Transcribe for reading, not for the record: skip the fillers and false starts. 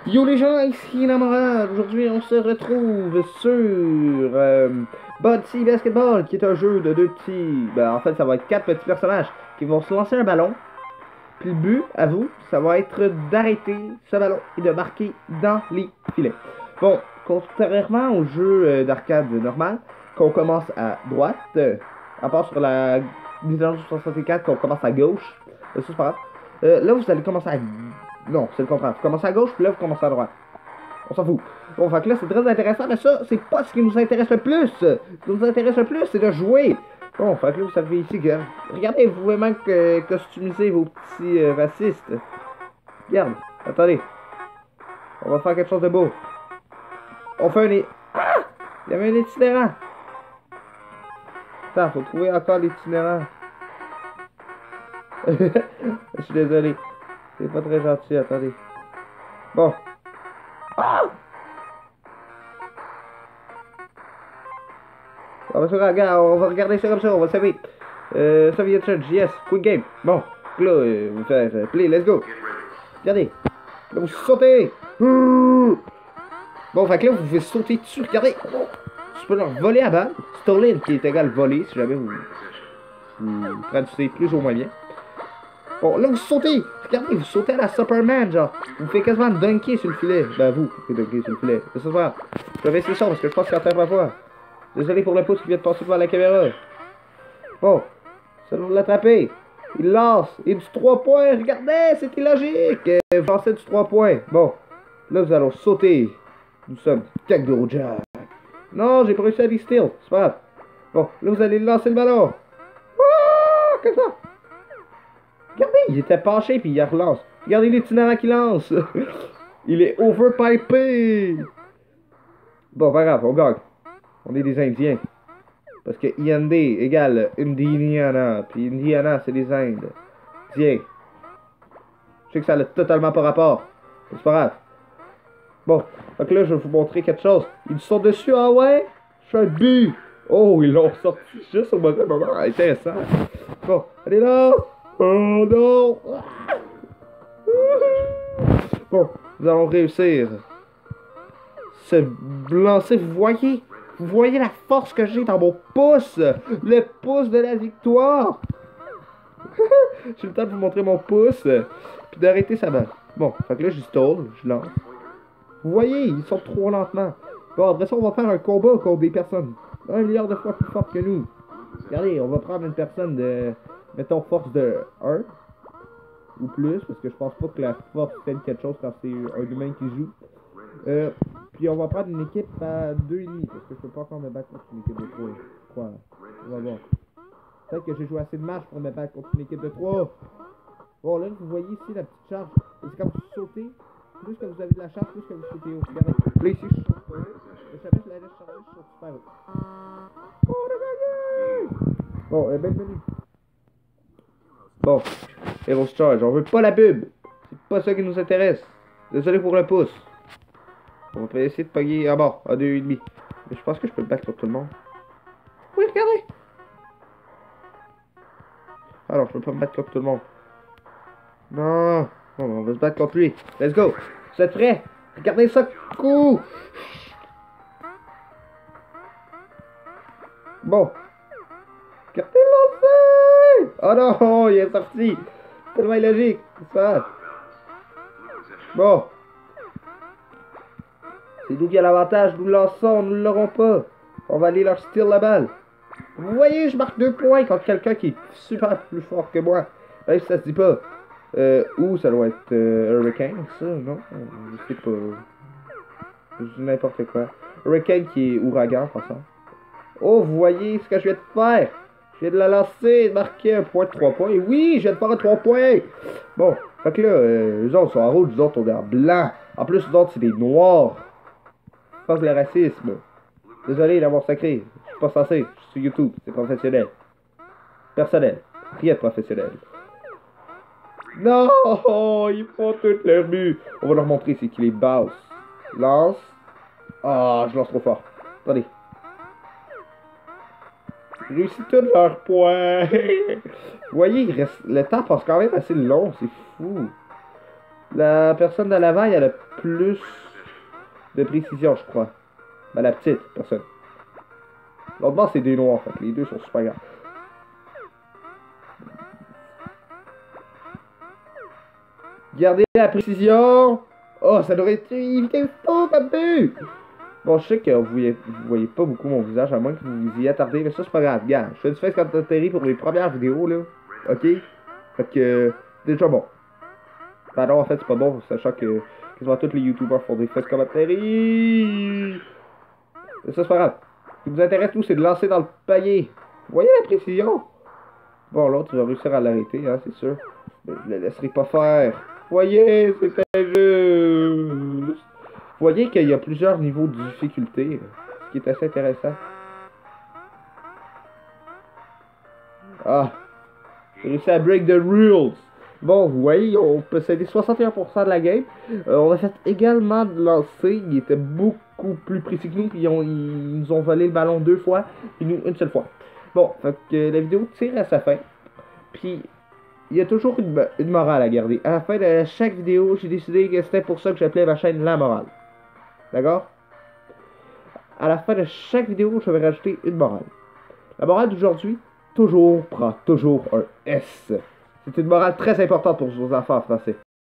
Yo les gens, ici Namorad. Aujourd'hui, on se retrouve sur Botsy Basketball, qui est un jeu de deux petits. Ben, en fait, ça va être quatre petits personnages qui vont se lancer un ballon. Puis le but, à vous, ça va être d'arrêter ce ballon et de marquer dans les filets. Bon, contrairement au jeu d'arcade normal, qu'on commence à droite, à part sur la Nintendo 64, qu'on commence à gauche, ça c'est pas grave. Là, vous allez commencer à. Non, c'est le contraire. Vous commencez à gauche, puis là, vous commencez à droite. On s'en fout. Bon, fait que là, c'est très intéressant, mais ça, c'est pas ce qui nous intéresse le plus. Ce qui nous intéresse le plus, c'est de jouer. Bon, fait que là, vous savez ici que. Regardez, vous pouvez même customiser vos petits racistes. Regarde, attendez. On va faire quelque chose de beau. On fait un. Ah! Il y avait un itinérant. Attends, faut trouver encore l'itinérant. Je suis désolé. C'est pas très gentil, attendez. Bon. Ah! On va regarder ça comme ça, on va savoir. Soviet Church, yes, quick game. Bon, là, vous faire play, let's go. Regardez. Là, vous sautez. Bon, fait que là, vous pouvez sauter dessus, regardez. Tu peux leur voler à balle. Stolen, qui est égal voler, si jamais vous traduisez plus ou moins bien. Bon, là, vous sautez. Regardez, vous sautez à la Superman, genre. Vous faites quasiment dunker sur le filet. Ben, vous faites dunker sur le filet. Ça se voit. Je vais essayer ça parce que je pense qu'il y a terre à voir. Désolé pour le pouce qui vient de passer devant la caméra. Bon, ça va l'attraper. Il lance. Et du 3 points. Regardez, c'est illogique. Vous lancez du 3 points. Bon, là, vous allez sauter. Nous sommes Kangaroo Jack. Non, j'ai pas réussi à lister. C'est pas grave. Bon, là, vous allez lancer le ballon. Ah, qu'est-ce que ça? Regardez, il était penché puis il relance. Regardez l'itinérant qui lance. Il est overpipé. Bon, pas grave, on gagne. On est des Indiens. Parce que IND égale Indiana. Puis Indiana, c'est les Indes. Tiens. Je sais que ça n'a totalement pas rapport. Mais c'est pas grave. Bon. Donc là, je vais vous montrer quelque chose. Ils sont dessus, ah ouais? Je suis un but. Oh, ils l'ont sorti juste au mauvais moment. Intéressant. Bon, allez là. Oh non. Bon, nous allons réussir. Se lancer, vous voyez? Vous voyez la force que j'ai dans mon pouce? Le pouce de la victoire! J'ai le temps de vous montrer mon pouce, puis d'arrêter sa balle. Bon, fait que là, je stole, je lance. Vous voyez, ils sortent trop lentement. Bon, après ça, on va faire un combat contre des personnes 1 milliard de fois plus fortes que nous. Regardez, on va prendre une personne de, mettons, force de 1 ou plus, parce que je pense pas que la force fait quelque chose quand c'est un humain qui joue. Puis on va prendre une équipe à 2,5 parce que je peux pas encore me battre contre une équipe de 3. On va voir. Peut-être que j'ai joué assez de matchs pour me battre contre une équipe de 3. Bon, là, vous voyez ici la petite charge. C'est quand vous sautez, plus que vous avez de la charge, plus que vous sautez haut. Regardez. Là, ici, je saute pas. Je savais que je la laisse charger, je saute super haut. Oh, on a gagné! Bon, bienvenue. Bon, Heroes Charge, on veut pas la pub. C'est pas ça qui nous intéresse. Désolé pour le pouce. On va essayer de pogner à bord, à 2,5. Mais je pense que je peux le battre contre tout le monde. Oui, regardez! Alors, je peux pas me battre contre tout le monde. Non! Bon, on va se battre contre lui. Let's go! Vous êtes prêts? Regardez ça! Coup! Bon. Regardez lancé! Oh non! Il est sorti! C'est tellement illogique! C'est pas grave. Bon. C'est nous qui a l'avantage, nous lançons, nous ne l'aurons pas. On va aller leur steal la balle. Vous voyez, je marque 2 points contre quelqu'un qui est super plus fort que moi. Même si ça se dit pas. Ou ça doit être Hurricane, ça, non? Je sais pas. Je n'importe quoi. Hurricane qui est ouragan, en passant. Oh, vous voyez ce que je viens de faire? Je viens de la lancer, de marquer un point de 3 points. Et oui, je viens de faire un 3 points. Bon, fait que là, eux autres sont en rouge, eux autres on est en blanc. En plus, eux autres, c'est des noirs. Fuck le racisme. Désolé d'avoir sacré. Je suis pas censé. Je suis sur YouTube. C'est professionnel. Personnel. Rien de professionnel. Non! Ils font toutes leurs buts. On va leur montrer c'est qui les boss. Lance. Ah, je lance trop fort. Attendez. J'ai réussi tous leurs points. Vous voyez, le temps passe quand même assez long. C'est fou. La personne de l'avant, elle a plus de précision, je crois. Ben, la petite personne. L'autre bord, c'est des noirs, en fait. Les deux sont super grands. Gardez la précision! Oh, ça devrait être évité faux comme but! Bon, je sais que vous voyez pas beaucoup mon visage, à moins que vous vous y attardez, mais ça, c'est pas grave. Regarde, je fais du face quand t'atterris pour les premières vidéos, là. OK? Fait que, déjà bon. Ben non, en fait, c'est pas bon, sachant que quasiment tous les youtubeurs font des faces comme atterri. Mais ça, c'est pas grave. Ce qui vous intéresse, tout, c'est de lancer dans le panier. Vous voyez la précision? Bon, là, tu vas réussir à l'arrêter, hein, c'est sûr. Mais je le laisserai pas faire. Voyez, c'est injuste. Vous voyez qu'il y a plusieurs niveaux de difficulté, ce qui est assez intéressant. Ah, j'ai réussi à break the rules. Bon, vous voyez, on possédait 61% de la game. On a fait également de lancer. Il était beaucoup plus précis que nous. Puis ils nous ont volé le ballon 2 fois. Et nous, une seule fois. Bon, fait que la vidéo tire à sa fin. Puis, il y a toujours une morale à garder. À la fin de chaque vidéo, j'ai décidé que c'était pour ça que j'appelais ma chaîne La Morale. D'accord? À la fin de chaque vidéo, je vais rajouter une morale. La morale d'aujourd'hui, toujours prend toujours un S. C'est une morale très importante pour vos enfants en français.